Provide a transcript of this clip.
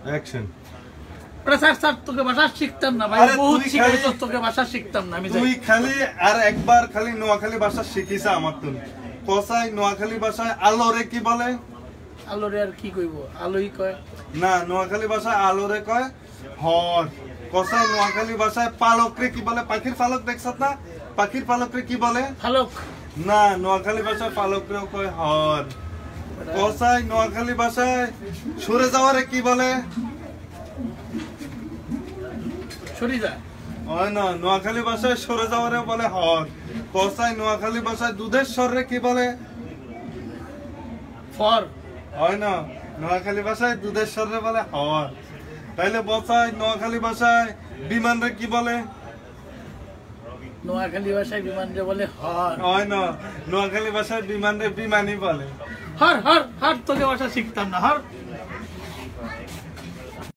action প্রসাদ sir তোকে ভাষা শিখতাম না ভাই বহুত শিখাই তো তোকে ভাষা শিখতাম না আমি তুই খালি আর একবার খালি নোয়াখালী ভাষা শিখিস আমার তুই কসাই নোয়াখালী ভাষায় আলোরে কি বলে আলোরে আর কি কইব আলোই কয় না নোয়াখালী ভাষায় আলোরে কয় হর কসাই নোয়াখালী ভাষায় পালকরে কি বলে পাখির পালক দেখছস না পাখির পালকরে কি বলে ফালক না নোয়াখালী ভাষায় পালকরেও কয় হর কসাই নোয়াখালী ভাষায় সরে যাওয়ারে কি বলে সরিদা হয় না নোয়াখালী ভাষায় সরে যাওয়ারে বলে হর কসাই নোয়াখালী ভাষায় দুধের স্বরে কি বলে ফর হয় না নোয়াখালী ভাষায় দুধের স্বরে বলে হর তাইলে বসাই নোয়াখালী ভাষায় বিমানরে কি বলে নোয়াখালী ভাষায় বিমানরে বলে হর হয় না নোয়াখালী ভাষায় বিমানরে বিমানই বলে হর হর হর তোকে ভাষা শিখতাম না হর